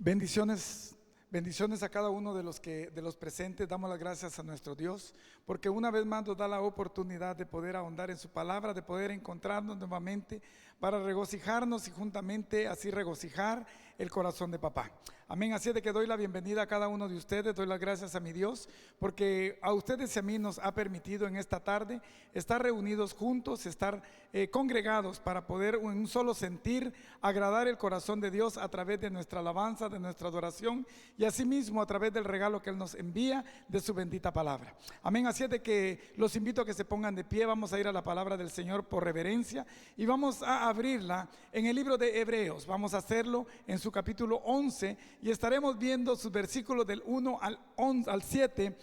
Bendiciones, bendiciones a cada uno de los presentes. Damos las gracias a nuestro Dios, porque una vez más nos da la oportunidad de poder ahondar en su palabra, de poder encontrarnos nuevamente para regocijarnos y juntamente así regocijar el corazón de papá. Amén. Así es de que doy la bienvenida a cada uno de ustedes, doy las gracias a mi Dios, porque a ustedes y a mí nos ha permitido en esta tarde estar reunidos juntos, estar congregados para poder en un solo sentir agradar el corazón de Dios a través de nuestra alabanza, de nuestra adoración y asimismo a través del regalo que Él nos envía de su bendita palabra. Amén. Así es de que los invito a que se pongan de pie. Vamos a ir a la palabra del Señor por reverencia y vamos a abrirla en el libro de Hebreos. Vamos a hacerlo en su capítulo 11 y estaremos viendo sus versículos del 1 al 7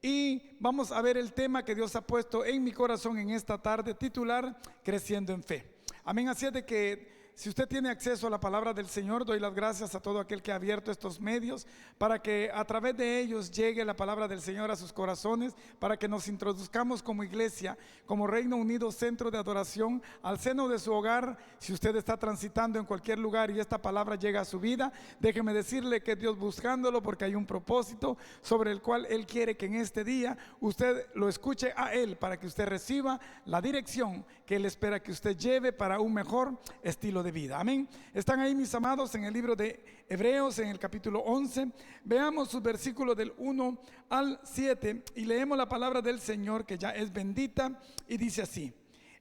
y vamos a ver el tema que Dios ha puesto en mi corazón en esta tarde, titular Creciendo en Fe. Amén. Así es de que si usted tiene acceso a la palabra del Señor, doy las gracias a todo aquel que ha abierto estos medios para que a través de ellos llegue la palabra del Señor a sus corazones, para que nos introduzcamos como iglesia, como Reino Unido Centro de Adoración, al seno de su hogar. Si usted está transitando en cualquier lugar y esta palabra llega a su vida, déjeme decirle que Dios buscándolo, porque hay un propósito sobre el cual Él quiere que en este día usted lo escuche a Él, para que usted reciba la dirección que Él espera que usted lleve para un mejor estilo de vida. Amén. Están ahí, mis amados, en el libro de Hebreos, en el capítulo 11. Veamos sus versículos del 1 al 7 y leemos la palabra del Señor, que ya es bendita, y dice así: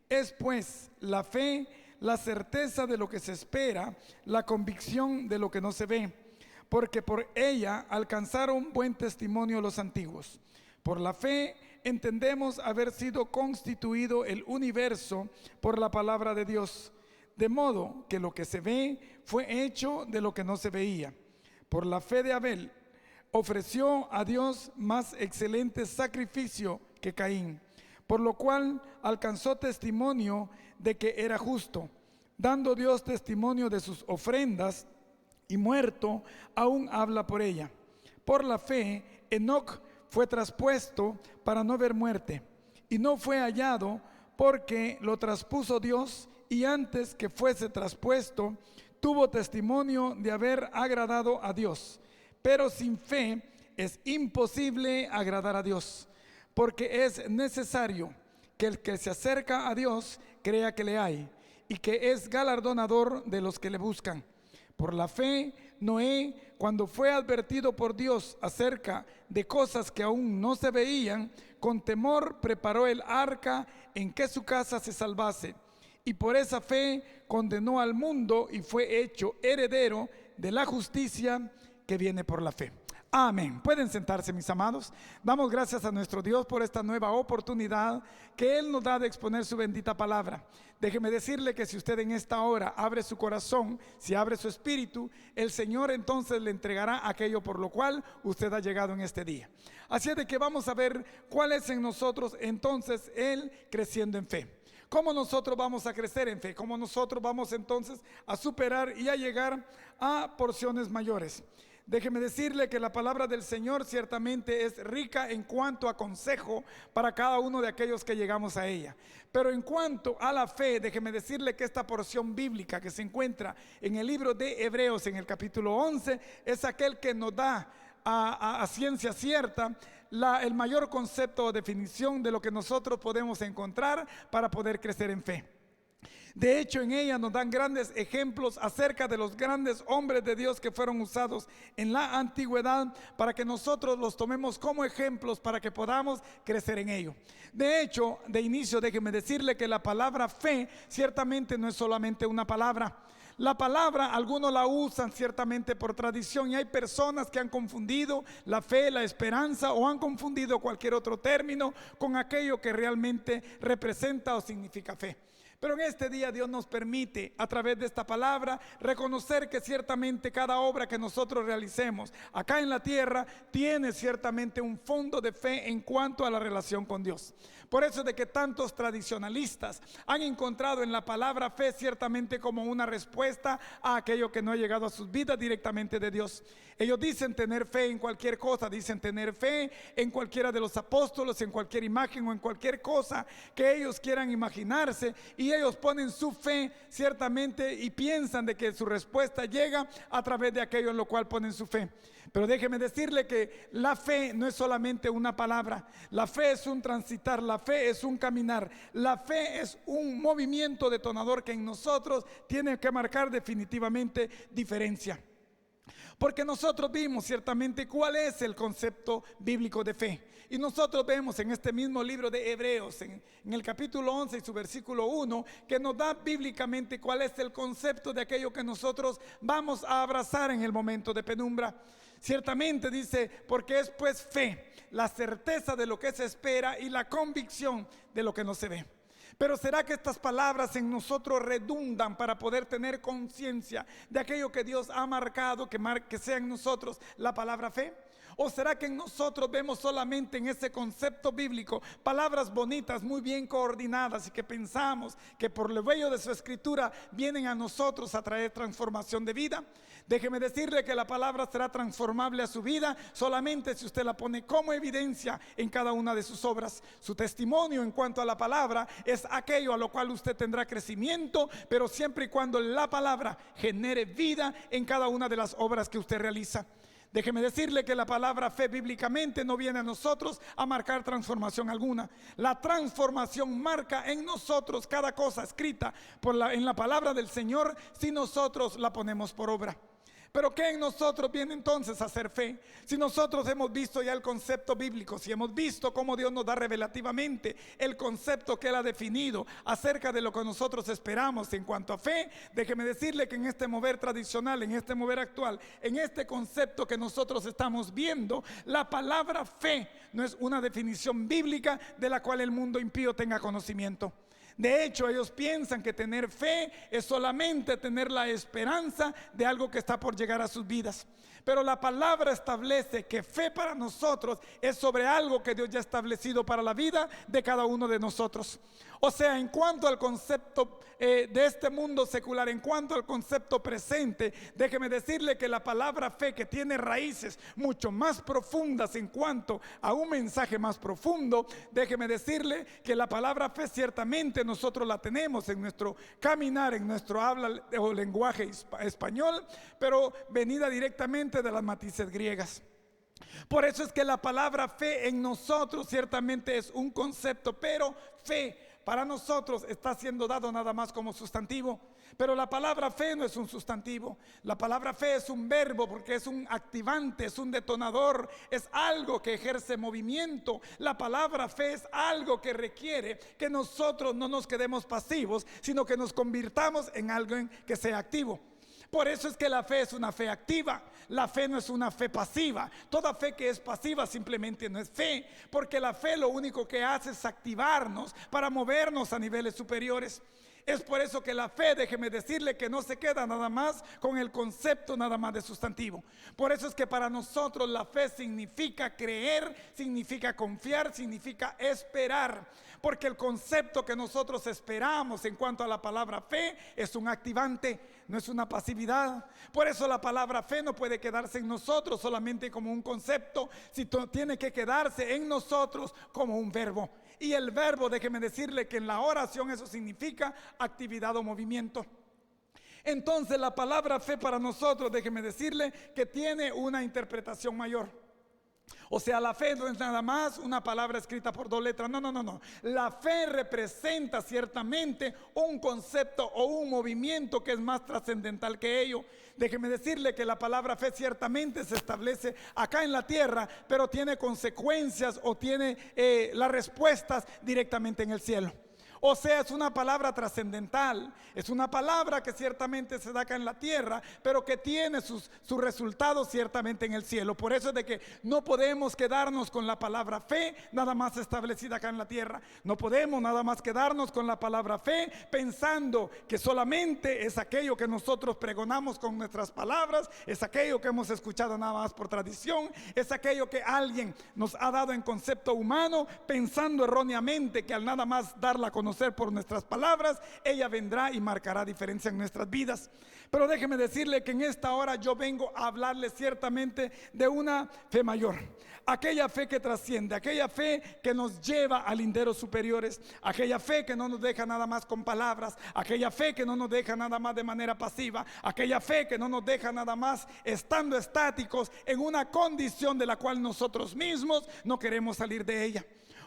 es pues la fe, la certeza de lo que se espera, la convicción de lo que no se ve, porque por ella alcanzaron buen testimonio los antiguos. Por la fe entendemos haber sido constituido el universo por la palabra de Dios, de modo que lo que se ve fue hecho de lo que no se veía. Por la fe de Abel ofreció a Dios más excelente sacrificio que Caín, por lo cual alcanzó testimonio de que era justo, dando Dios testimonio de sus ofrendas, y muerto aún habla por ella. Por la fe Enoc fue traspuesto para no ver muerte, y no fue hallado porque lo traspuso Dios, y antes que fuese traspuesto tuvo testimonio de haber agradado a Dios. Pero sin fe es imposible agradar a Dios, porque es necesario que el que se acerca a Dios crea que le hay y que es galardonador de los que le buscan. Por la fe, Noé, cuando fue advertido por Dios acerca de cosas que aún no se veían, con temor preparó el arca en que su casa se salvase. Y por esa fe condenó al mundo y fue hecho heredero de la justicia que viene por la fe. Amén. Pueden sentarse, mis amados. Damos gracias a nuestro Dios por esta nueva oportunidad que Él nos da de exponer su bendita palabra. Déjeme decirle que si usted en esta hora abre su corazón, si abre su espíritu, el Señor entonces le entregará aquello por lo cual usted ha llegado en este día. Así es de que vamos a ver cuál es en nosotros entonces el creciendo en fe. ¿Cómo nosotros vamos a crecer en fe? ¿Cómo nosotros vamos entonces a superar y a llegar a porciones mayores? Déjeme decirle que la palabra del Señor ciertamente es rica en cuanto a consejo para cada uno de aquellos que llegamos a ella. Pero en cuanto a la fe, déjeme decirle que esta porción bíblica que se encuentra en el libro de Hebreos, en el capítulo 11, es aquel que nos da a ciencia cierta el mayor concepto o definición de lo que nosotros podemos encontrar para poder crecer en fe. De hecho, en ella nos dan grandes ejemplos acerca de los grandes hombres de Dios que fueron usados en la antigüedad, para que nosotros los tomemos como ejemplos para que podamos crecer en ello. De hecho, de inicio, déjeme decirle que la palabra fe ciertamente no es solamente una palabra. La palabra, algunos la usan ciertamente por tradición, y hay personas que han confundido la fe, la esperanza, o han confundido cualquier otro término con aquello que realmente representa o significa fe. Pero en este día Dios nos permite, a través de esta palabra, reconocer que ciertamente cada obra que nosotros realicemos acá en la tierra tiene ciertamente un fondo de fe en cuanto a la relación con Dios. Por eso es de que tantos tradicionalistas han encontrado en la palabra fe ciertamente como una respuesta a aquello que no ha llegado a sus vidas directamente de Dios. Ellos dicen tener fe en cualquier cosa, dicen tener fe en cualquiera de los apóstoles, en cualquier imagen o en cualquier cosa que ellos quieran imaginarse, y y ellos ponen su fe ciertamente y piensan de que su respuesta llega a través de aquello en lo cual ponen su fe. Pero déjeme decirle que la fe no es solamente una palabra, la fe es un transitar, la fe es un caminar, la fe es un movimiento detonador que en nosotros tiene que marcar definitivamente diferencia. Porque nosotros vimos ciertamente cuál es el concepto bíblico de fe. Y nosotros vemos en este mismo libro de Hebreos, en el capítulo 11 y su versículo 1, que nos da bíblicamente cuál es el concepto de aquello que nosotros vamos a abrazar en el momento de penumbra. Ciertamente dice, porque es pues fe, la certeza de lo que se espera y la convicción de lo que no se ve. Pero ¿será que estas palabras en nosotros redundan para poder tener conciencia de aquello que Dios ha marcado, que sea en nosotros la palabra fe? ¿O será que en nosotros vemos solamente en ese concepto bíblico palabras bonitas, muy bien coordinadas, y que pensamos que por lo bello de su escritura vienen a nosotros a traer transformación de vida? Déjeme decirle que la palabra será transformable a su vida solamente si usted la pone como evidencia en cada una de sus obras. Su testimonio en cuanto a la palabra es aquello a lo cual usted tendrá crecimiento, pero siempre y cuando la palabra genere vida en cada una de las obras que usted realiza. Déjeme decirle que la palabra fe bíblicamente no viene a nosotros a marcar transformación alguna. La transformación marca en nosotros cada cosa escrita en la palabra del Señor si nosotros la ponemos por obra. Pero ¿qué en nosotros viene entonces a ser fe? Si nosotros hemos visto ya el concepto bíblico, si hemos visto cómo Dios nos da revelativamente el concepto que Él ha definido acerca de lo que nosotros esperamos en cuanto a fe, déjeme decirle que en este mover tradicional, en este mover actual, en este concepto que nosotros estamos viendo, la palabra fe no es una definición bíblica de la cual el mundo impío tenga conocimiento. De hecho, ellos piensan que tener fe es solamente tener la esperanza de algo que está por llegar a sus vidas. Pero la palabra establece que fe para nosotros es sobre algo que Dios ya ha establecido para la vida de cada uno de nosotros. O sea, en cuanto al concepto de este mundo secular, en cuanto al concepto presente, déjeme decirle que la palabra fe, que tiene raíces mucho más profundas en cuanto a un mensaje más profundo, déjeme decirle que la palabra fe ciertamente nosotros la tenemos en nuestro caminar, en nuestro habla o lenguaje español, pero venida directamente de las matices griegas. Por eso es que la palabra fe en nosotros ciertamente es un concepto, pero fe para nosotros está siendo dado nada más como sustantivo. Pero la palabra fe no es un sustantivo. La palabra fe es un verbo porque es un activante, es un detonador, es algo que ejerce movimiento. La palabra fe es algo que requiere que nosotros no nos quedemos pasivos, sino que nos convirtamos en algo que sea activo. Por eso es que la fe es una fe activa. La fe no es una fe pasiva. Toda fe que es pasiva simplemente no es fe, porque la fe lo único que hace es activarnos para movernos a niveles superiores. Es por eso que la fe, déjeme decirle que no se queda nada más con el concepto nada más de sustantivo. Por eso es que para nosotros la fe significa creer, significa confiar, significa esperar. Porque el concepto que nosotros esperamos en cuanto a la palabra fe es un activante, no es una pasividad. Por eso la palabra fe no puede quedarse en nosotros solamente como un concepto, sino tiene que quedarse en nosotros como un verbo. Y el verbo, déjeme decirle que en la oración eso significa actividad o movimiento. Entonces la palabra fe para nosotros, déjeme decirle que tiene una interpretación mayor. O sea, la fe no es nada más una palabra escrita por dos letras. No. La fe representa ciertamente un concepto o un movimiento que es más trascendental que ello. Déjeme decirle que la palabra fe ciertamente se establece acá en la tierra, pero tiene consecuencias o tiene las respuestas directamente en el cielo. O sea, es una palabra trascendental, es una palabra que ciertamente se da acá en la tierra, pero que tiene sus resultados ciertamente en el cielo. Por eso es de que no podemos quedarnos con la palabra fe nada más establecida acá en la tierra. No podemos nada más quedarnos con la palabra fe pensando que solamente es aquello que nosotros pregonamos con nuestras palabras, es aquello que hemos escuchado nada más por tradición, es aquello que alguien nos ha dado en concepto humano, pensando erróneamente que al nada más darla a conocer por nuestras palabras, ella vendrá y marcará diferencia en nuestras vidas. Pero déjeme decirle que en esta hora yo vengo a hablarle ciertamente de una fe mayor. Aquella fe que trasciende, aquella fe que nos lleva a linderos superiores, aquella fe que no nos deja nada más con palabras, aquella fe que no nos deja nada más de manera pasiva, aquella fe que no nos deja nada más estando estáticos en una condición de la cual nosotros mismos no queremos salir de ella.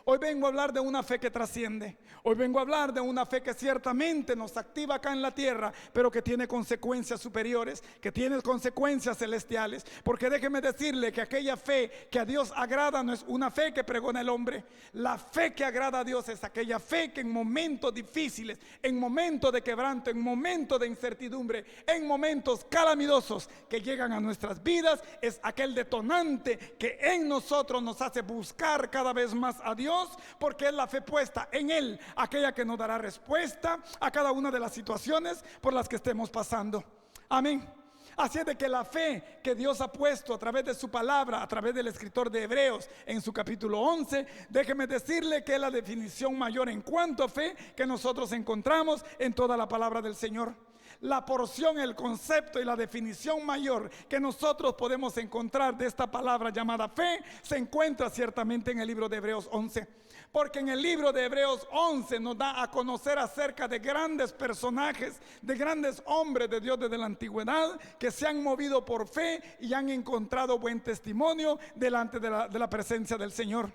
Hoy vengo a hablar de una fe que trasciende. Hoy vengo a hablar de una fe que ciertamente nos activa acá en la tierra, pero que tiene consecuencias superiores, que tiene consecuencias celestiales. Porque déjeme decirle que aquella fe que a Dios agrada no es una fe que pregona el hombre. La fe que agrada a Dios es aquella fe que en momentos difíciles, en momentos de quebranto, en momentos de incertidumbre, en momentos calamitosos que llegan a nuestras vidas, es aquel detonante que en nosotros nos hace buscar cada vez más a Dios, porque es la fe puesta en Él, aquella que nos dará respuesta a cada una de las situaciones por las que estemos pasando. Amén. Así es de que la fe que Dios ha puesto a través de su palabra, a través del escritor de Hebreos en su capítulo 11, déjeme decirle que es la definición mayor en cuanto a fe que nosotros encontramos en toda la palabra del Señor. La porción, el concepto y la definición mayor que nosotros podemos encontrar de esta palabra llamada fe se encuentra ciertamente en el libro de Hebreos 11. Porque en el libro de Hebreos 11 nos da a conocer acerca de grandes personajes, de grandes hombres de Dios desde la antigüedad que se han movido por fe y han encontrado buen testimonio delante de la presencia del Señor.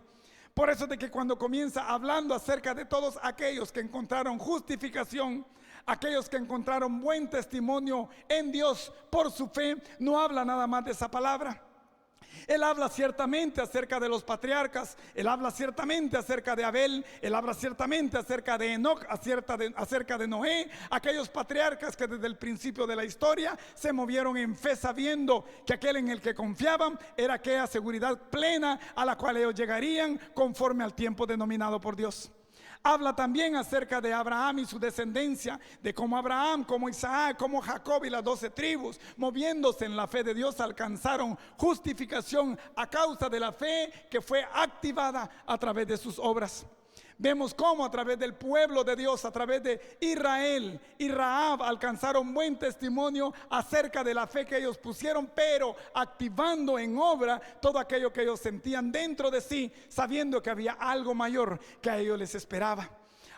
Por eso de que cuando comienza hablando acerca de todos aquellos que encontraron justificación, aquellos que encontraron buen testimonio en Dios por su fe, no habla nada más de esa palabra. Él habla ciertamente acerca de los patriarcas, él habla ciertamente acerca de Abel, él habla ciertamente acerca de Enoc, acerca de Noé, aquellos patriarcas que desde el principio de la historia se movieron en fe sabiendo que aquel en el que confiaban era aquella seguridad plena a la cual ellos llegarían conforme al tiempo denominado por Dios. Habla también acerca de Abraham y su descendencia, de cómo Abraham, como Isaac, como Jacob y las 12 tribus, moviéndose en la fe de Dios, alcanzaron justificación a causa de la fe que fue activada a través de sus obras. Vemos cómo a través del pueblo de Dios, a través de Israel y Rahab, alcanzaron buen testimonio acerca de la fe que ellos pusieron, pero activando en obra todo aquello que ellos sentían dentro de sí, sabiendo que había algo mayor que a ellos les esperaba.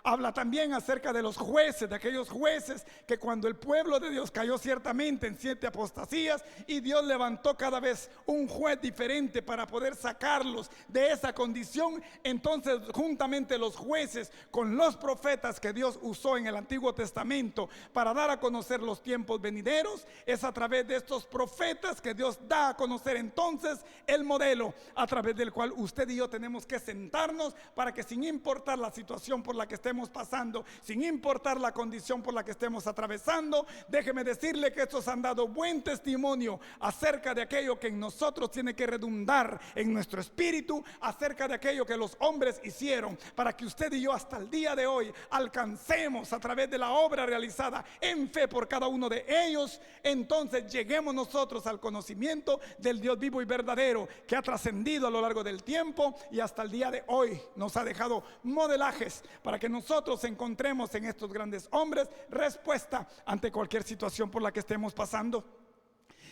Habla también acerca de los jueces, de aquellos jueces que cuando el pueblo de Dios cayó ciertamente en 7 apostasías y Dios levantó cada vez un juez diferente para poder sacarlos de esa condición, entonces juntamente los jueces con los profetas que Dios usó en el Antiguo Testamento para dar a conocer los tiempos venideros, es a través de estos profetas que Dios da a conocer entonces el modelo a través del cual usted y yo tenemos que sentarnos para que, sin importar la situación por la que estemos pasando, sin importar la condición por la que estemos atravesando, déjeme decirle que estos han dado buen testimonio acerca de aquello que en nosotros tiene que redundar en nuestro espíritu, acerca de aquello que los hombres hicieron para que usted y yo hasta el día de hoy alcancemos a través de la obra realizada en fe por cada uno de ellos. Entonces lleguemos nosotros al conocimiento del Dios vivo y verdadero que ha trascendido a lo largo del tiempo y hasta el día de hoy nos ha dejado modelajes para que nosotros encontremos en estos grandes hombres respuesta ante cualquier situación por la que estemos pasando.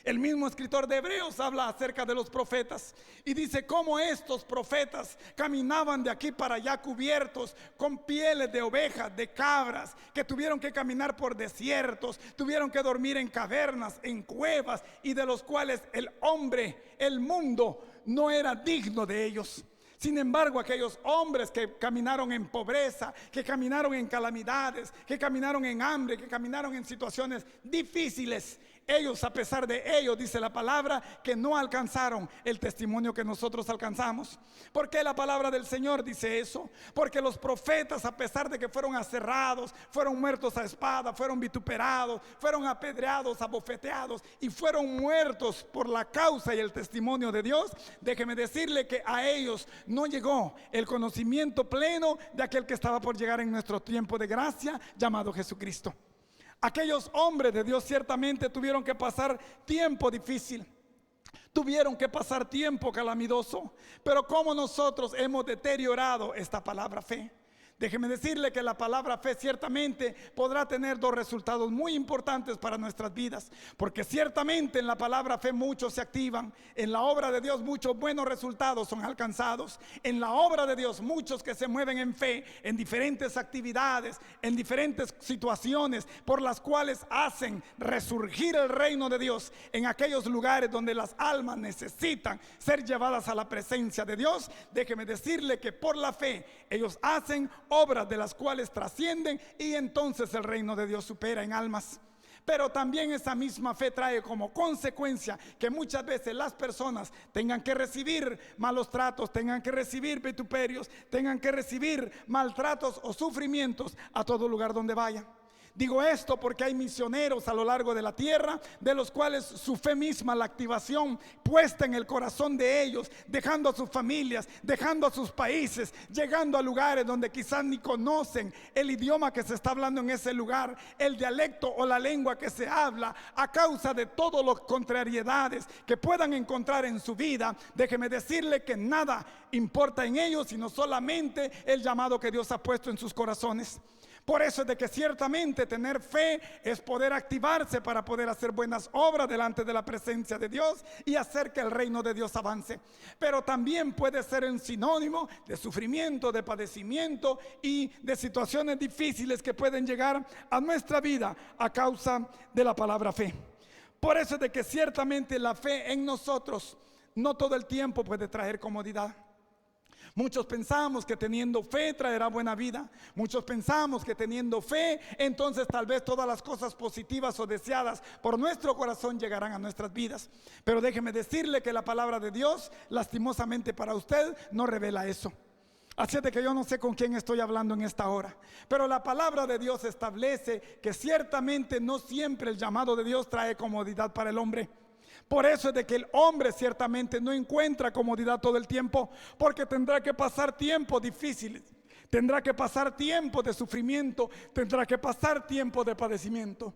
El mismo escritor de Hebreos habla acerca de los profetas y dice cómo estos profetas caminaban de aquí para allá cubiertos con pieles de ovejas, de cabras, que tuvieron que caminar por desiertos, tuvieron que dormir en cavernas, en cuevas, y de los cuales el hombre, el mundo, no era digno de ellos. Sin embargo, aquellos hombres que caminaron en pobreza, que caminaron en calamidades, que caminaron en hambre, que caminaron en situaciones difíciles, ellos, a pesar de ello, dice la palabra, que no alcanzaron el testimonio que nosotros alcanzamos. ¿Por qué la palabra del Señor dice eso? Porque los profetas, a pesar de que fueron aserrados, fueron muertos a espada, fueron vituperados, fueron apedreados, abofeteados y fueron muertos por la causa y el testimonio de Dios, déjeme decirle que a ellos no llegó el conocimiento pleno de aquel que estaba por llegar en nuestro tiempo de gracia, llamado Jesucristo. Aquellos hombres de Dios ciertamente tuvieron que pasar tiempo difícil, tuvieron que pasar tiempo calamitoso, pero como nosotros hemos deteriorado esta palabra fe. Déjeme decirle que la palabra fe ciertamente podrá tener dos resultados muy importantes para nuestras vidas, porque ciertamente en la palabra fe muchos se activan, en la obra de Dios muchos buenos resultados son alcanzados, en la obra de Dios muchos que se mueven en fe, en diferentes actividades, en diferentes situaciones por las cuales hacen resurgir el reino de Dios en aquellos lugares donde las almas necesitan ser llevadas a la presencia de Dios. Déjeme decirle que por la fe ellos hacen obras de las cuales trascienden y entonces el reino de Dios supera en almas. Pero también esa misma fe trae como consecuencia que muchas veces las personas tengan que recibir malos tratos, tengan que recibir vituperios, tengan que recibir maltratos o sufrimientos a todo lugar donde vayan. Digo esto porque hay misioneros a lo largo de la tierra, de los cuales su fe misma, la activación puesta en el corazón de ellos, dejando a sus familias, dejando a sus países, llegando a lugares donde quizás ni conocen el idioma que se está hablando en ese lugar, el dialecto o la lengua que se habla, a causa de todas las contrariedades que puedan encontrar en su vida. Déjeme decirle que nada importa en ellos, sino solamente el llamado que Dios ha puesto en sus corazones. Por eso es de que ciertamente tener fe es poder activarse para poder hacer buenas obras delante de la presencia de Dios y hacer que el reino de Dios avance. Pero también puede ser un sinónimo de sufrimiento, de padecimiento y de situaciones difíciles que pueden llegar a nuestra vida a causa de la palabra fe. Por eso es de que ciertamente la fe en nosotros no todo el tiempo puede traer comodidad. Muchos pensamos que teniendo fe traerá buena vida. Muchos pensamos que teniendo fe, entonces tal vez todas las cosas positivas o deseadas por nuestro corazón llegarán a nuestras vidas. Pero déjeme decirle que la palabra de Dios, lastimosamente para usted, no revela eso. Así es de que yo no sé con quién estoy hablando en esta hora, pero la palabra de Dios establece que ciertamente no siempre el llamado de Dios trae comodidad para el hombre. Por eso es de que el hombre ciertamente no encuentra comodidad todo el tiempo, porque tendrá que pasar tiempos difíciles, tendrá que pasar tiempos de sufrimiento, tendrá que pasar tiempos de padecimiento.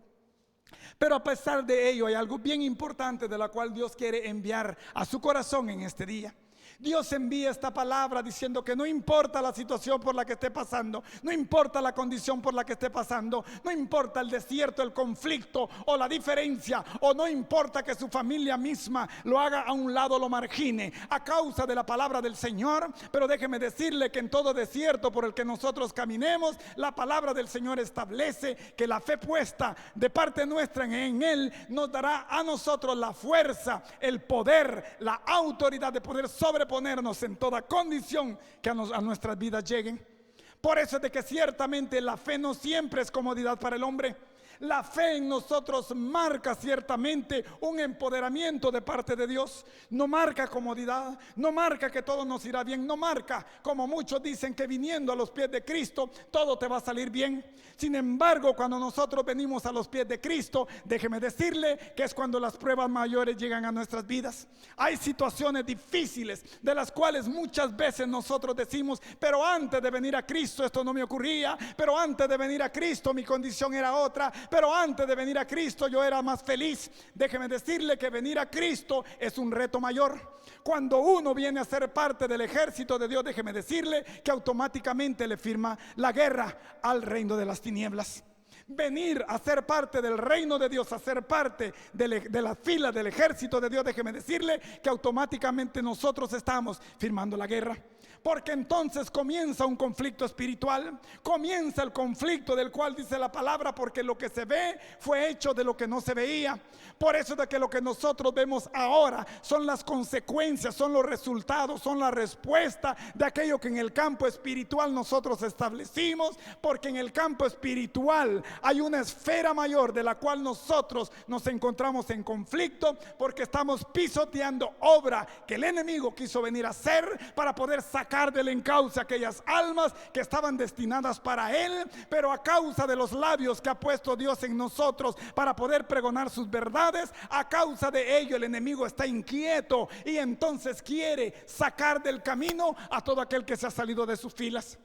Pero a pesar de ello hay algo bien importante de la cual Dios quiere enviar a su corazón en este día. Dios envía esta palabra diciendo que no importa la situación por la que esté pasando, no importa la condición por la que esté pasando, no importa el desierto, el conflicto o la diferencia, o no importa que su familia misma lo haga a un lado, lo margine a causa de la palabra del Señor. Pero déjeme decirle que en todo desierto por el que nosotros caminemos, la palabra del Señor establece que la fe puesta de parte nuestra en Él nos dará a nosotros la fuerza, el poder, la autoridad de poder sobreponernos en toda condición que a nuestras vidas lleguen. Por eso es de que ciertamente la fe no siempre es comodidad para el hombre. La fe en nosotros marca ciertamente un empoderamiento de parte de Dios. No marca comodidad, no marca que todo nos irá bien, no marca como muchos dicen que viniendo a los pies de Cristo todo te va a salir bien. Sin embargo, cuando nosotros venimos a los pies de Cristo, déjeme decirle que es cuando las pruebas mayores llegan a nuestras vidas. Hay situaciones difíciles de las cuales muchas veces nosotros decimos: pero antes de venir a Cristo esto no me ocurría, pero antes de venir a Cristo mi condición era otra, pero antes de venir a Cristo yo era más feliz. Déjeme decirle que venir a Cristo es un reto mayor. Cuando uno viene a ser parte del ejército de Dios, déjeme decirle que automáticamente le firma la guerra al reino de las tinieblas. Venir a ser parte del reino de Dios, a ser parte de la fila del ejército de Dios, déjeme decirle que automáticamente nosotros estamos firmando la guerra. Porque entonces comienza un conflicto espiritual, comienza el conflicto del cual dice la palabra, porque lo que se ve fue hecho de lo que no se veía. Por eso de que lo que nosotros vemos ahora son las consecuencias, son los resultados, son la respuesta de aquello que en el campo espiritual nosotros establecimos, porque en el campo espiritual hay una esfera mayor de la cual nosotros nos encontramos en conflicto, porque estamos pisoteando obra que el enemigo quiso venir a hacer para poder sacar del encauce aquellas almas que estaban destinadas para él. Pero a causa de los labios que ha puesto Dios en nosotros para poder pregonar sus verdades, a causa de ello el enemigo está inquieto y entonces quiere sacar del camino a todo aquel que se ha salido de sus filas.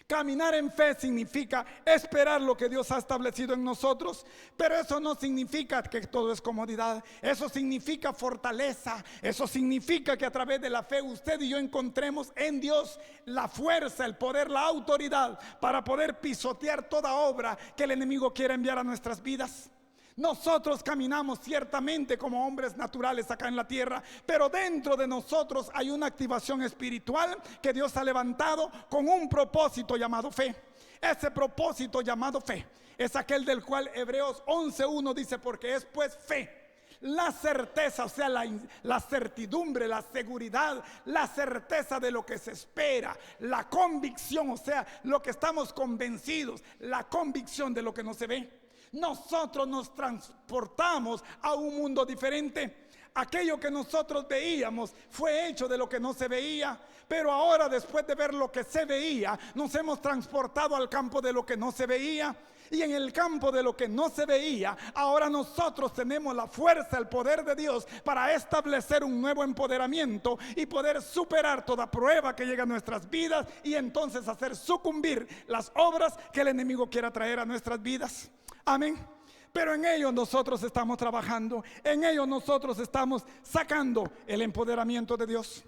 Caminar en fe significa esperar lo que Dios ha establecido en nosotros, pero eso no significa que todo es comodidad. Eso significa fortaleza. Eso significa que a través de la fe usted y yo encontremos en Dios la fuerza, el poder, la autoridad para poder pisotear toda obra que el enemigo quiera enviar a nuestras vidas. Nosotros caminamos ciertamente como hombres naturales acá en la tierra, pero dentro de nosotros hay una activación espiritual que Dios ha levantado con un propósito llamado fe. Ese propósito llamado fe es aquel del cual Hebreos 11:1 dice: porque es pues fe la certeza, o sea, la certidumbre, la seguridad, la certeza de lo que se espera, la convicción, o sea, lo que estamos convencidos, la convicción de lo que no se ve. Nosotros nos transportamos a un mundo diferente. Aquello que nosotros veíamos fue hecho de lo que no se veía, pero ahora, después de ver lo que se veía, nos hemos transportado al campo de lo que no se veía. Y en el campo de lo que no se veía, ahora nosotros tenemos la fuerza, el poder de Dios para establecer un nuevo empoderamiento y poder superar toda prueba que llega a nuestras vidas, y entonces hacer sucumbir las obras que el enemigo quiera traer a nuestras vidas. Amén. Pero en ello nosotros estamos trabajando, en ello nosotros estamos sacando el empoderamiento de Dios.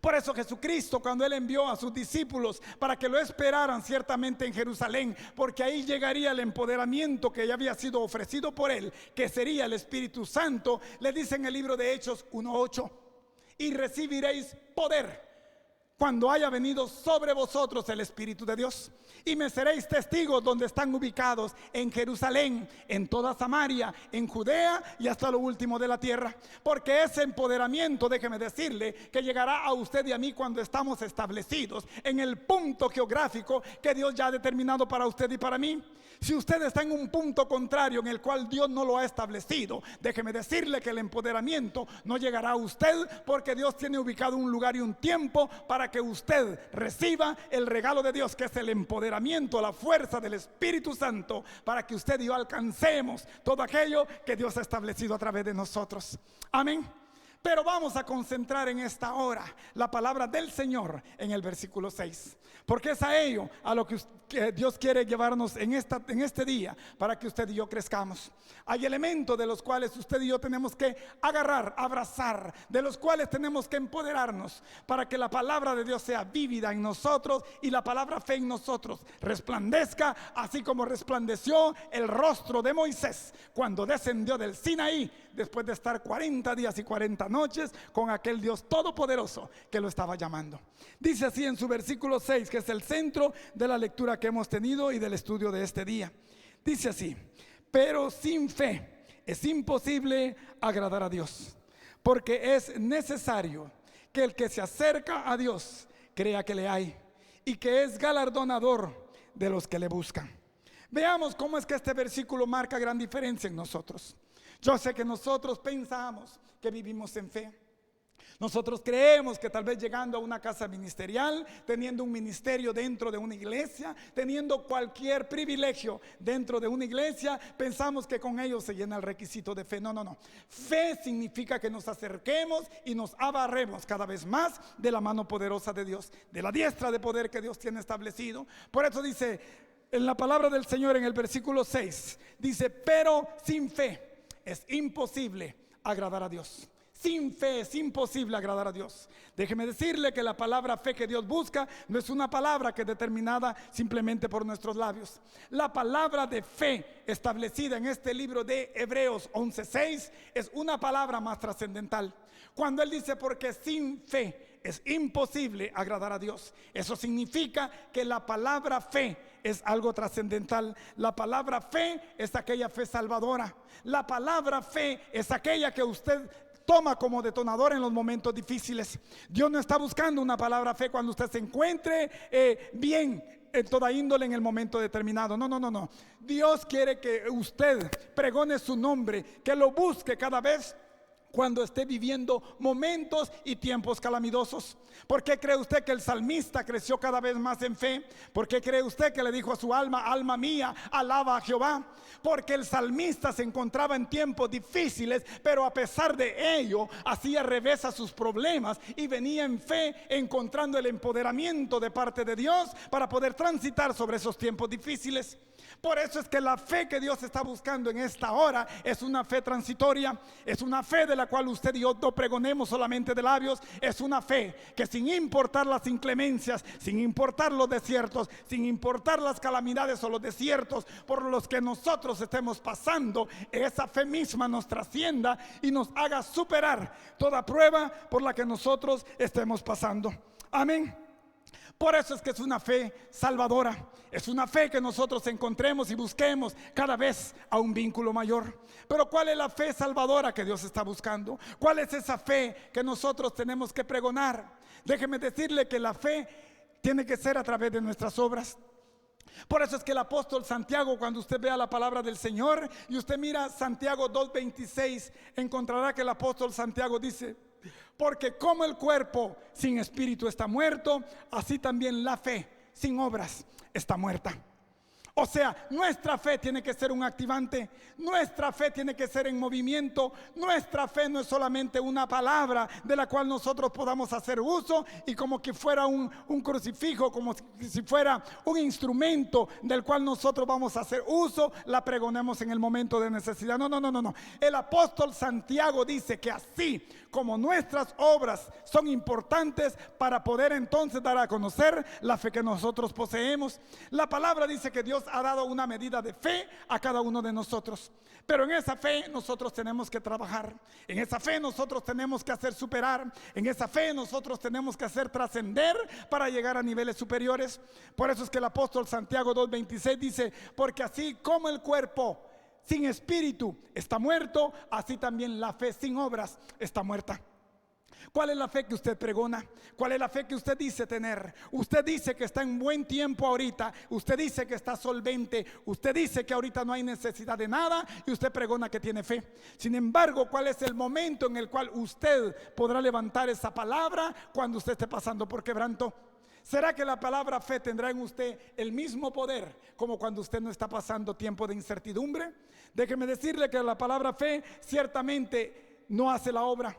Por eso Jesucristo, cuando Él envió a sus discípulos para que lo esperaran ciertamente en Jerusalén, porque ahí llegaría el empoderamiento que ya había sido ofrecido por Él, que sería el Espíritu Santo, le dice en el libro de Hechos 1:8: y recibiréis poder cuando haya venido sobre vosotros el Espíritu de Dios, y me seréis testigos donde están ubicados, en Jerusalén, en toda Samaria, en Judea y hasta lo último de la tierra. Porque ese empoderamiento, déjeme decirle, que llegará a usted y a mí cuando estamos establecidos en el punto geográfico que Dios ya ha determinado para usted y para mí. Si usted está en un punto contrario en el cual Dios no lo ha establecido, déjeme decirle que el empoderamiento no llegará a usted, porque Dios tiene ubicado un lugar y un tiempo para que usted reciba el regalo de Dios, que es el empoderamiento, la fuerza del Espíritu Santo, para que usted y yo alcancemos todo aquello que Dios ha establecido a través de nosotros. Amén. Pero vamos a concentrar en esta hora la palabra del Señor en el versículo 6, porque es a ello a lo que Dios quiere llevarnos en este día, para que usted y yo crezcamos. Hay elementos de los cuales usted y yo tenemos que agarrar, abrazar, de los cuales tenemos que empoderarnos, para que la palabra de Dios sea vívida en nosotros y la palabra fe en nosotros resplandezca, así como resplandeció el rostro de Moisés cuando descendió del Sinaí, después de estar 40 días y 40 noches con aquel Dios todopoderoso que lo estaba llamando. Dice así en su versículo 6, que es el centro de la lectura que hemos tenido y del estudio de este día. Dice así: pero sin fe es imposible agradar a Dios, porque es necesario que el que se acerca a Dios crea que le hay y que es galardonador de los que le buscan. Veamos cómo es que este versículo marca gran diferencia en nosotros. Yo sé que nosotros pensamos que vivimos en fe. Nosotros creemos que tal vez llegando a una casa ministerial, teniendo un ministerio dentro de una iglesia, teniendo cualquier privilegio dentro de una iglesia, pensamos que con ello se llena el requisito de fe. No, no, no. Fe significa que nos acerquemos y nos abarremos cada vez más de la mano poderosa de Dios, de la diestra de poder que Dios tiene establecido. Por eso dice en la palabra del Señor en el versículo 6, dice: pero sin fe es imposible agradar a Dios. Sin fe es imposible agradar a Dios. Déjeme decirle que la palabra fe que Dios busca no es una palabra que es determinada simplemente por nuestros labios. La palabra de fe establecida en este libro de Hebreos 11:6 es una palabra más trascendental. Cuando Él dice: porque sin fe es imposible agradar a Dios, eso significa que la palabra fe es algo trascendental. La palabra fe es aquella fe salvadora. La palabra fe es aquella que usted toma como detonador en los momentos difíciles. Dios no está buscando una palabra fe cuando usted se encuentre bien en toda índole en el momento determinado. No, no, no, no. Dios quiere que usted pregone su nombre, que lo busque cada vez cuando esté viviendo momentos y tiempos calamitosos. ¿Por qué cree usted que el salmista creció cada vez más en fe? ¿Por qué cree usted que le dijo a su alma, alma mía, alaba a Jehová? Porque el salmista se encontraba en tiempos difíciles, pero a pesar de ello hacía revés a sus problemas y venía en fe, encontrando el empoderamiento de parte de Dios para poder transitar sobre esos tiempos difíciles. Por eso es que la fe que Dios está buscando en esta hora es una fe transitoria, es una fe de la cual usted y yo no pregonemos solamente de labios, es una fe que sin importar las inclemencias, sin importar los desiertos, sin importar las calamidades o los desiertos por los que nosotros estemos pasando, esa fe misma nos trascienda y nos haga superar toda prueba por la que nosotros estemos pasando. Amén. Por eso es que es una fe salvadora. Es una fe que nosotros encontremos y busquemos cada vez a un vínculo mayor. Pero ¿cuál es la fe salvadora que Dios está buscando? ¿Cuál es esa fe que nosotros tenemos que pregonar? Déjeme decirle que la fe tiene que ser a través de nuestras obras. Por eso es que el apóstol Santiago, cuando usted vea la palabra del Señor y usted mira Santiago 2:26, encontrará que el apóstol Santiago dice: porque como el cuerpo sin espíritu está muerto, así también la fe sin obras está muerta. O sea, nuestra fe tiene que ser un activante, nuestra fe tiene que ser en movimiento, nuestra fe no es solamente una palabra de la cual nosotros podamos hacer uso y como que fuera un crucifijo, como si fuera un instrumento del cual nosotros vamos a hacer uso, la pregonemos en el momento de necesidad. No. El apóstol Santiago dice que así como nuestras obras son importantes para poder entonces dar a conocer la fe que nosotros poseemos, la palabra dice que Dios ha dado una medida de fe a cada uno de nosotros. Pero en esa fe nosotros tenemos que trabajar. En esa fe nosotros tenemos que hacer superar. En esa fe nosotros tenemos que hacer trascender para llegar a niveles superiores. Por eso es que el apóstol Santiago 2:26 dice: porque así como el cuerpo sin espíritu está muerto, así también la fe sin obras está muerta. ¿Cuál es la fe que usted pregona? ¿Cuál es la fe que usted dice tener? Usted dice que está en buen tiempo ahorita, usted dice que está solvente, usted dice que ahorita no hay necesidad de nada y usted pregona que tiene fe. Sin embargo, ¿cuál es el momento en el cual usted podrá levantar esa palabra cuando usted esté pasando por quebranto? ¿Será que la palabra fe tendrá en usted el mismo poder como cuando usted no está pasando tiempo de incertidumbre? Déjeme decirle que la palabra fe ciertamente no hace la obra.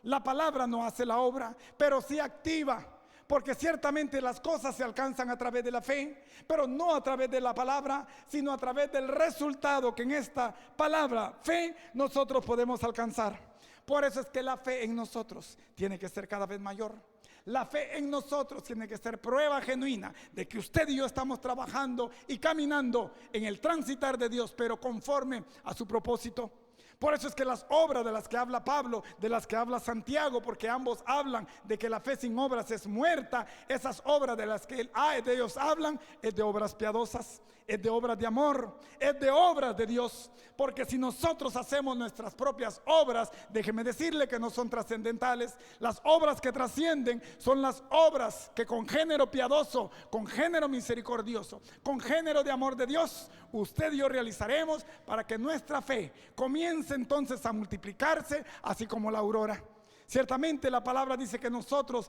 La palabra no hace la obra, pero sí activa. Porque ciertamente las cosas se alcanzan a través de la fe, pero no a través de la palabra, sino a través del resultado que en esta palabra, fe, nosotros podemos alcanzar. Por eso es que la fe en nosotros tiene que ser cada vez mayor. La fe en nosotros tiene que ser prueba genuina de que usted y yo estamos trabajando y caminando en el transitar de Dios, pero conforme a su propósito. Por eso es que las obras de las que habla Pablo, de las que habla Santiago, porque ambos hablan de que la fe sin obras es muerta, esas obras de las que de ellos hablan es de obras piadosas, es de obras de amor, es de obras de Dios. Porque si nosotros hacemos nuestras propias obras, déjeme decirle que no son trascendentales. Las obras que trascienden son las obras que con género piadoso, con género misericordioso, con género de amor de Dios, usted y yo realizaremos para que nuestra fe comience entonces a multiplicarse así como la aurora. Ciertamente la palabra dice que en nosotros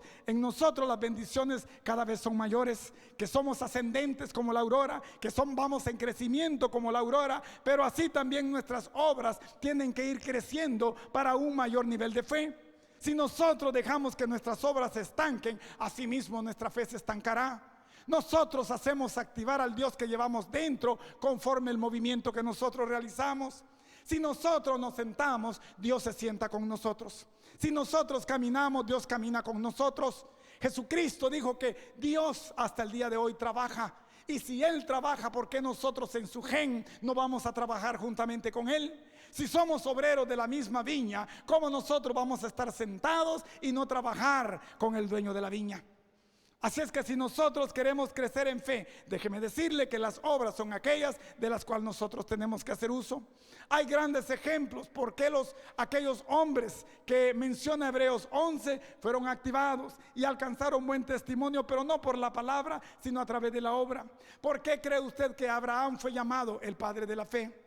las bendiciones cada vez son mayores, que somos ascendentes como la aurora, que vamos en crecimiento como la aurora, pero así también nuestras obras tienen que ir creciendo para un mayor nivel de fe. Si nosotros dejamos que nuestras obras se estanquen, asimismo nuestra fe se estancará. Nosotros hacemos activar al Dios que llevamos dentro conforme el movimiento que nosotros realizamos. Si nosotros nos sentamos, Dios se sienta con nosotros. Si nosotros caminamos, Dios camina con nosotros. Jesucristo dijo que Dios hasta el día de hoy trabaja. Y si Él trabaja, ¿por qué nosotros en su gen no vamos a trabajar juntamente con Él? Si somos obreros de la misma viña, ¿cómo nosotros vamos a estar sentados y no trabajar con el dueño de la viña? Así es que si nosotros queremos crecer en fe, déjeme decirle que las obras son aquellas de las cuales nosotros tenemos que hacer uso. Hay grandes ejemplos porque aquellos hombres que menciona Hebreos 11 fueron activados y alcanzaron buen testimonio, pero no por la palabra, sino a través de la obra. ¿Por qué cree usted que Abraham fue llamado el padre de la fe?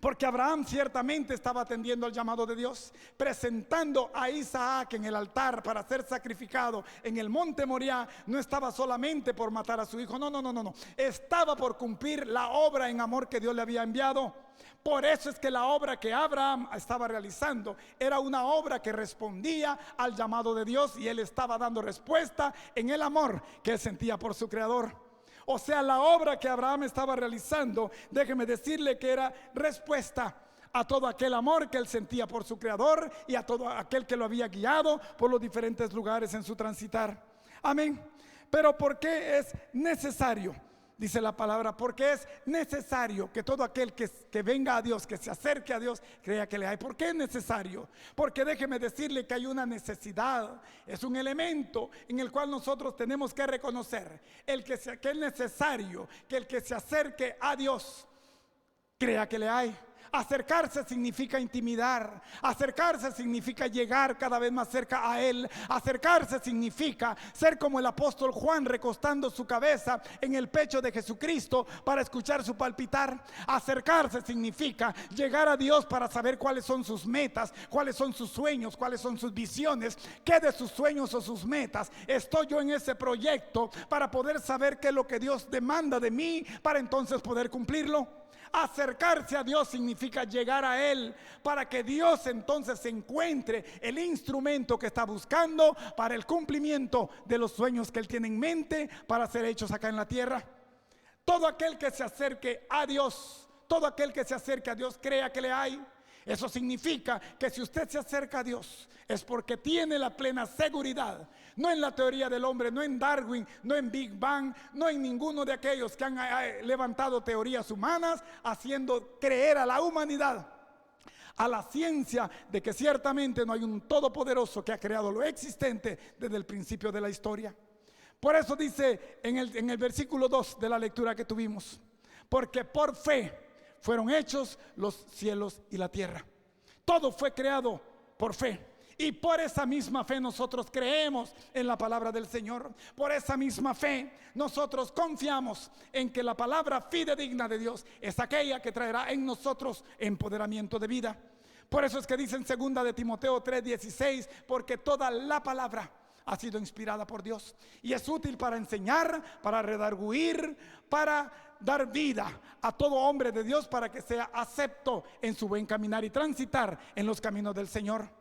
Porque Abraham ciertamente estaba atendiendo al llamado de Dios, presentando a Isaac en el altar para ser sacrificado en el monte Moriah. No estaba solamente por matar a su hijo, no. Estaba por cumplir la obra en amor que Dios le había enviado. Por eso es que la obra que Abraham estaba realizando era una obra que respondía al llamado de Dios, y él estaba dando respuesta en el amor que él sentía por su creador. O sea, la obra que Abraham estaba realizando, déjeme decirle que era respuesta a todo aquel amor que él sentía por su creador y a todo aquel que lo había guiado por los diferentes lugares en su transitar. Amén. Pero ¿por qué es necesario? Dice la palabra, porque es necesario que todo aquel que venga a Dios, que se acerque a Dios, crea que le hay. ¿Por qué es necesario? Porque déjeme decirle que hay una necesidad. Es un elemento en el cual nosotros tenemos que reconocer que es necesario que el que se acerque a Dios crea que le hay. Acercarse significa intimidar. Acercarse significa llegar cada vez más cerca a Él. Acercarse significa ser como el apóstol Juan, recostando su cabeza en el pecho de Jesucristo para escuchar su palpitar. Acercarse significa llegar a Dios para saber cuáles son sus metas, cuáles son sus sueños, cuáles son sus visiones, qué de sus sueños o sus metas estoy yo en ese proyecto, para poder saber qué es lo que Dios demanda de mí, para entonces poder cumplirlo. Acercarse a Dios significa llegar a Él, para que Dios entonces encuentre el instrumento que está buscando para el cumplimiento de los sueños que Él tiene en mente para ser hechos acá en la tierra. Todo aquel que se acerque a Dios, todo aquel que se acerque a Dios, crea que le hay. Eso significa que si usted se acerca a Dios es porque tiene la plena seguridad, no en la teoría del hombre, no en Darwin, no en Big Bang, no en ninguno de aquellos que han levantado teorías humanas haciendo creer a la humanidad, a la ciencia, de que ciertamente no hay un todopoderoso que ha creado lo existente desde el principio de la historia. Por eso dice en el versículo 2 de la lectura que tuvimos, porque por fe fueron hechos los cielos y la tierra. Todo fue creado por fe. Y por esa misma fe nosotros creemos en la palabra del Señor. Por esa misma fe nosotros confiamos en que la palabra fidedigna de Dios es aquella que traerá en nosotros empoderamiento de vida. Por eso es que dice en 2 de Timoteo 3:16, porque toda la palabra ha sido inspirada por Dios y es útil para enseñar, para redarguir, para dar vida a todo hombre de Dios, para que sea acepto en su buen caminar y transitar en los caminos del Señor.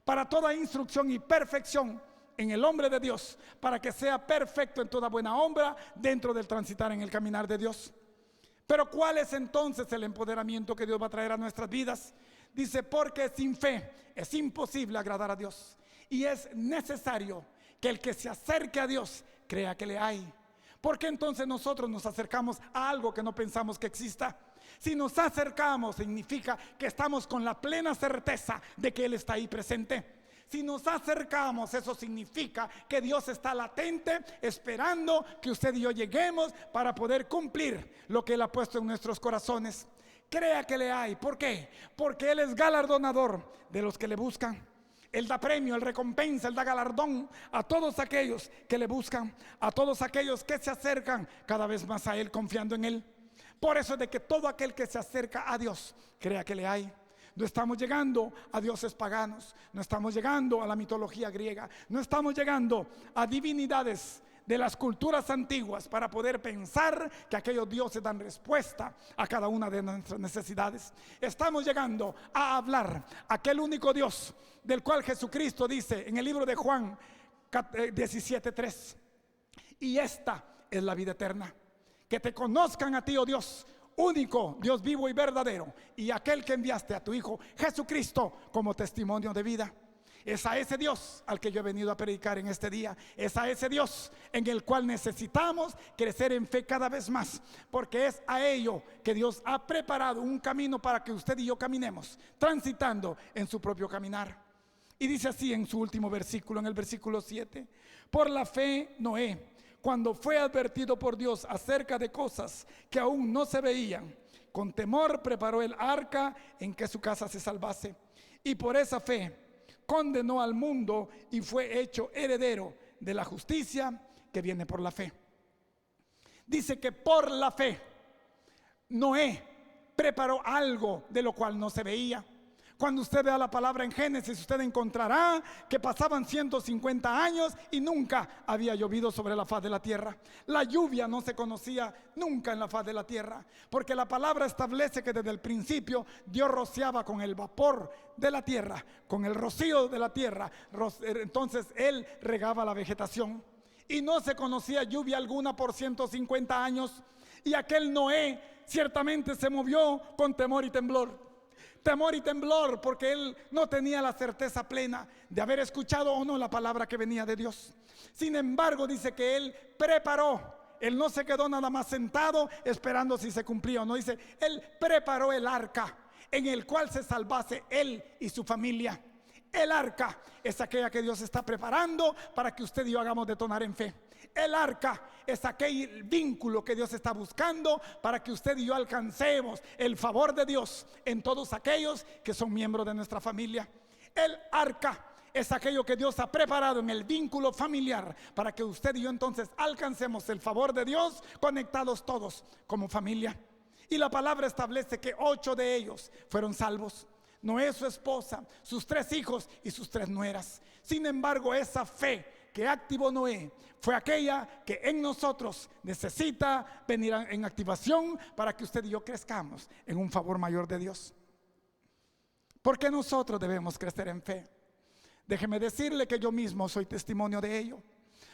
Para toda instrucción y perfección en el hombre de Dios, para que sea perfecto en toda buena obra dentro del transitar en el caminar de Dios. Pero ¿cuál es entonces el empoderamiento que Dios va a traer a nuestras vidas? Dice, porque sin fe es imposible agradar a Dios. Y es necesario que el que se acerque a Dios crea que le hay. ¿Por qué entonces nosotros nos acercamos a algo que no pensamos que exista? Si nos acercamos, significa que estamos con la plena certeza de que Él está ahí presente. Si nos acercamos, eso significa que Dios está latente, esperando que usted y yo lleguemos para poder cumplir lo que Él ha puesto en nuestros corazones. Crea que le hay. ¿Por qué? Porque Él es galardonador de los que le buscan. Él da premio, Él recompensa, Él da galardón a todos aquellos que le buscan, a todos aquellos que se acercan cada vez más a Él, confiando en Él. Por eso es de que todo aquel que se acerca a Dios crea que le hay. No estamos llegando a dioses paganos, no estamos llegando a la mitología griega, no estamos llegando a divinidades de las culturas antiguas para poder pensar que aquellos dioses dan respuesta a cada una de nuestras necesidades. Estamos llegando a hablar aquel único Dios del cual Jesucristo dice en el libro de Juan 17:3, y esta es la vida eterna, que te conozcan a ti, oh Dios, único Dios vivo y verdadero, y aquel que enviaste a tu Hijo Jesucristo como testimonio de vida. Es a ese Dios al que yo he venido a predicar en este día. Es a ese Dios en el cual necesitamos crecer en fe cada vez más, porque es a ello que Dios ha preparado un camino para que usted y yo caminemos, transitando en su propio caminar. Y dice así en su último versículo, en el versículo 7: por la fe Noé, cuando fue advertido por Dios acerca de cosas que aún no se veían, con temor preparó el arca en que su casa se salvase. Y por esa fe condenó al mundo y fue hecho heredero de la justicia que viene por la fe. Dice que por la fe Noé preparó algo de lo cual no se veía. Cuando usted vea la palabra en Génesis, usted encontrará que pasaban 150 años y nunca había llovido sobre la faz de la tierra. La lluvia no se conocía nunca en la faz de la tierra, porque la palabra establece que desde el principio Dios rociaba con el vapor de la tierra, con el rocío de la tierra. Entonces Él regaba la vegetación y no se conocía lluvia alguna por 150 años. Y aquel Noé ciertamente se movió con temor y temblor. Temor y temblor, porque él no tenía la certeza plena de haber escuchado o no la palabra que venía de Dios. Sin embargo, dice que él preparó. Él no se quedó nada más sentado esperando si se cumplía o no. Dice, él preparó el arca en el cual se salvase él y su familia. El arca es aquella que Dios está preparando para que usted y yo hagamos detonar en fe. El arca es aquel vínculo que Dios está buscando para que usted y yo alcancemos el favor de Dios en todos aquellos que son miembros de nuestra familia. El arca es aquello que Dios ha preparado en el vínculo familiar para que usted y yo entonces alcancemos el favor de Dios conectados todos como familia. Y la palabra establece que 8 de ellos fueron salvos. Noé, su esposa, sus 3 hijos y sus 3 nueras. Sin embargo, esa fe que activó Noé fue aquella que en nosotros necesita venir en activación para que usted y yo crezcamos en un favor mayor de Dios. Porque nosotros debemos crecer en fe. Déjeme decirle que yo mismo soy testimonio de ello.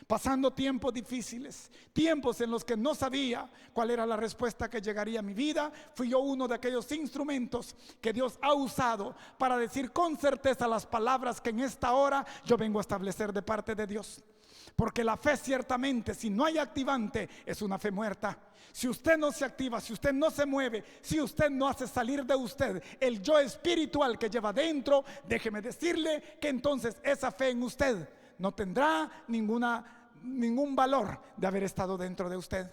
Pasando tiempos difíciles, tiempos en los que no sabía cuál era la respuesta que llegaría a mi vida, fui yo uno de aquellos instrumentos que Dios ha usado para decir con certeza las palabras que en esta hora yo vengo a establecer de parte de Dios. Porque la fe ciertamente, si no hay activante, es una fe muerta. Si usted no se activa, si usted no se mueve, si usted no hace salir de usted el yo espiritual que lleva dentro, déjeme decirle que entonces esa fe en usted no tendrá ningún valor de haber estado dentro de usted.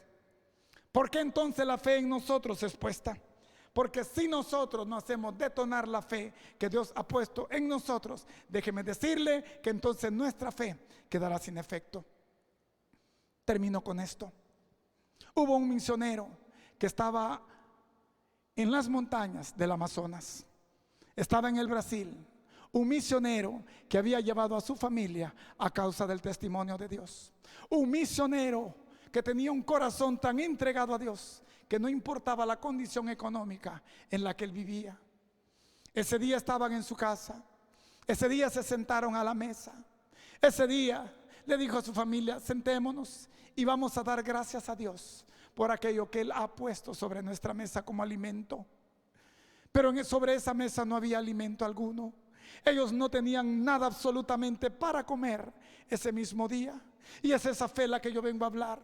¿Por qué entonces la fe en nosotros es puesta? Porque si nosotros no hacemos detonar la fe que Dios ha puesto en nosotros, déjeme decirle que entonces nuestra fe quedará sin efecto. Termino con esto. Hubo un misionero que estaba en las montañas del Amazonas. Estaba en el Brasil. Un misionero que había llevado a su familia a causa del testimonio de Dios. Un misionero que tenía un corazón tan entregado a Dios que no importaba la condición económica en la que él vivía. Ese día estaban en su casa. Ese día se sentaron a la mesa. Ese día le dijo a su familia: sentémonos y vamos a dar gracias a Dios por aquello que Él ha puesto sobre nuestra mesa como alimento. Pero sobre esa mesa no había alimento alguno. Ellos no tenían nada absolutamente para comer ese mismo día. Y es esa fe la que yo vengo a hablar.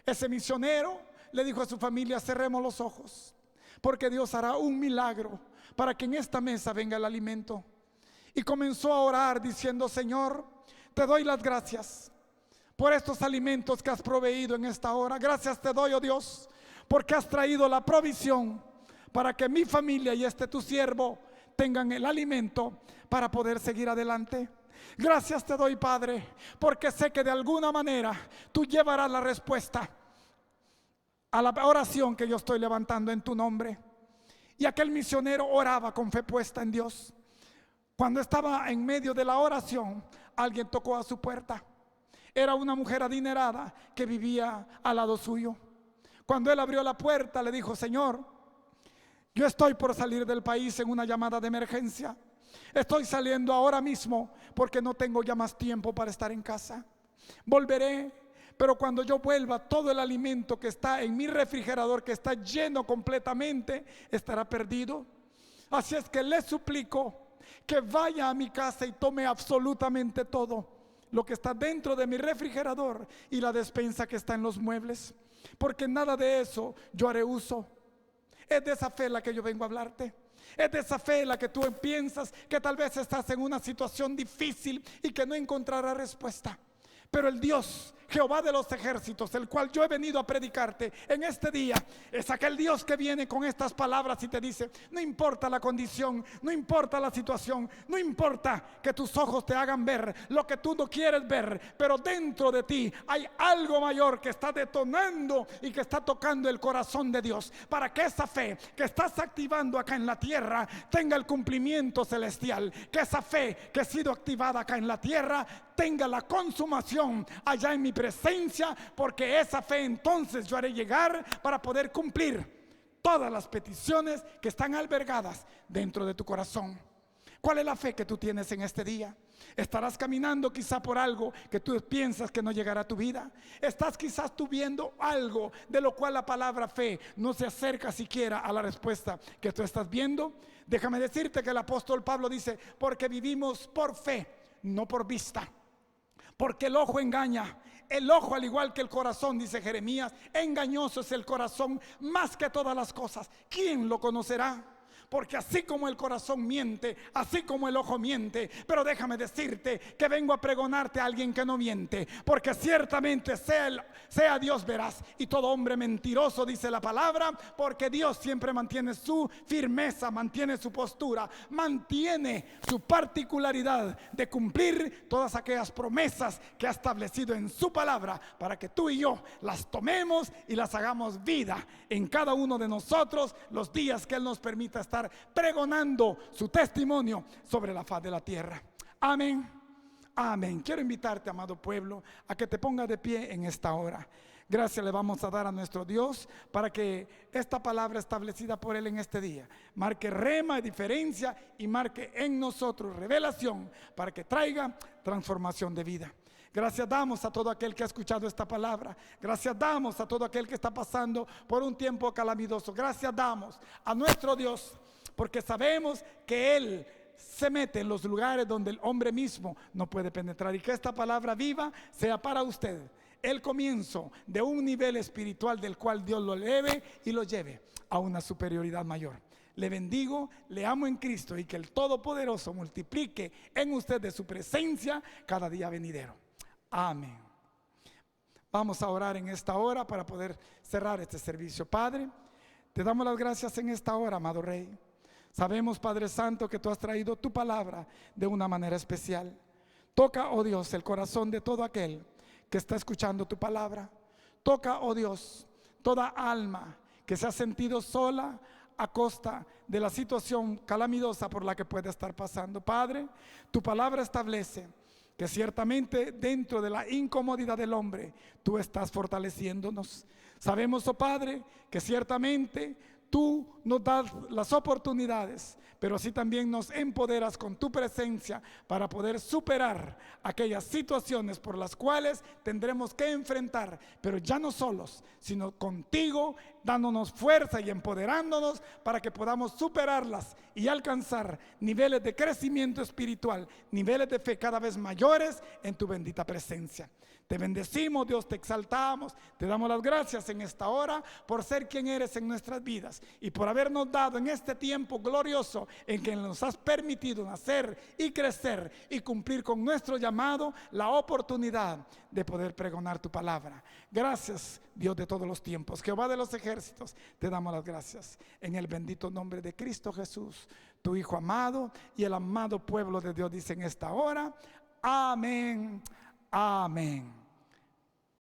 Ese misionero le dijo a su familia: cerremos los ojos, porque Dios hará un milagro para que en esta mesa venga el alimento. Y comenzó a orar diciendo: Señor, te doy las gracias por estos alimentos que has proveído en esta hora. Gracias te doy, oh Dios, porque has traído la provisión para que mi familia y tu siervo tengan el alimento para poder seguir adelante. Gracias te doy, Padre, porque sé que de alguna manera tú llevarás la respuesta a la oración que yo estoy levantando en tu nombre. Y aquel misionero oraba con fe puesta en Dios. Cuando estaba en medio de la oración, alguien tocó a su puerta. Era una mujer adinerada que vivía al lado suyo. Cuando él abrió la puerta, le dijo: Señor, yo estoy por salir del país en una llamada de emergencia. Estoy saliendo ahora mismo porque no tengo ya más tiempo para estar en casa. Volveré, pero cuando yo vuelva, todo el alimento que está en mi refrigerador, que está lleno completamente, estará perdido. Así es que le suplico que vaya a mi casa y tome absolutamente todo lo que está dentro de mi refrigerador y la despensa que está en los muebles, porque nada de eso yo haré uso. Es de esa fe la que yo vengo a hablarte. Es de esa fe la que tú piensas que tal vez estás en una situación difícil y que no encontrarás respuesta. Pero el Dios, Jehová de los ejércitos, el cual yo he venido a predicarte en este día, es aquel Dios que viene con estas palabras y te dice: no importa la condición, no importa la situación, no importa que tus ojos te hagan ver lo que tú no quieres ver, pero dentro de ti hay algo mayor que está detonando y que está tocando el corazón de Dios, para que esa fe que estás activando acá en la tierra tenga el cumplimiento celestial, que esa fe que ha sido activada acá en la tierra tenga la consumación allá en mi presencia, porque esa fe entonces yo haré llegar para poder cumplir todas las peticiones que están albergadas dentro de tu corazón. ¿Cuál es la fe que tú tienes en este día? Estarás caminando quizá por algo que tú piensas que no llegará a tu vida. Estás quizás tú viendo algo de lo cual la palabra fe no se acerca siquiera a la respuesta que tú estás viendo. Déjame decirte que el apóstol Pablo dice: porque vivimos por fe, no por vista. Porque el ojo engaña, el ojo al igual que el corazón, dice Jeremías, engañoso es el corazón más que todas las cosas. ¿Quién lo conocerá? Porque así como el corazón miente, así como el ojo miente. Pero déjame decirte que vengo a pregonarte a alguien que no miente, porque ciertamente sea Dios veraz y todo hombre mentiroso, dice la palabra, porque Dios siempre mantiene su firmeza, mantiene su postura, mantiene su particularidad de cumplir todas aquellas promesas que ha establecido en su palabra, para que tú y yo las tomemos y las hagamos vida en cada uno de nosotros los días que Él nos permita estar pregonando su testimonio sobre la faz de la tierra. Amén. Amén. Quiero invitarte, amado pueblo, a que te pongas de pie en esta hora. Gracias le vamos a dar a nuestro Dios para que esta palabra establecida por Él en este día marque rema, diferencia, y marque en nosotros revelación para que traiga transformación de vida. Gracias damos a todo aquel que ha escuchado esta palabra. Gracias damos a todo aquel que está pasando por un tiempo calamitoso. Gracias damos a nuestro Dios, porque sabemos que Él se mete en los lugares donde el hombre mismo no puede penetrar, y que esta palabra viva sea para usted el comienzo de un nivel espiritual del cual Dios lo eleve y lo lleve a una superioridad mayor. Le bendigo, le amo en Cristo, y que el Todopoderoso multiplique en usted de su presencia cada día venidero. Amén. Vamos a orar en esta hora para poder cerrar este servicio. Padre, te damos las gracias en esta hora, amado Rey. Sabemos, Padre Santo, que tú has traído tu palabra de una manera especial. Toca, oh Dios, el corazón de todo aquel que está escuchando tu palabra. Toca, oh Dios, toda alma que se ha sentido sola a costa de la situación calamitosa por la que puede estar pasando. Padre, tu palabra establece que ciertamente dentro de la incomodidad del hombre tú estás fortaleciéndonos. Sabemos, oh Padre, que ciertamente tú nos das las oportunidades, pero así también nos empoderas con tu presencia para poder superar aquellas situaciones por las cuales tendremos que enfrentar, pero ya no solos, sino contigo, dándonos fuerza y empoderándonos para que podamos superarlas y alcanzar niveles de crecimiento espiritual, niveles de fe cada vez mayores en tu bendita presencia. Te bendecimos, Dios, te exaltamos, te damos las gracias en esta hora por ser quien eres en nuestras vidas y por habernos dado en este tiempo glorioso en que nos has permitido nacer y crecer y cumplir con nuestro llamado la oportunidad de poder pregonar tu palabra. Gracias, Dios de todos los tiempos, Jehová de los ejércitos, te damos las gracias en el bendito nombre de Cristo Jesús, tu Hijo amado, y el amado pueblo de Dios dice en esta hora: amén, amén.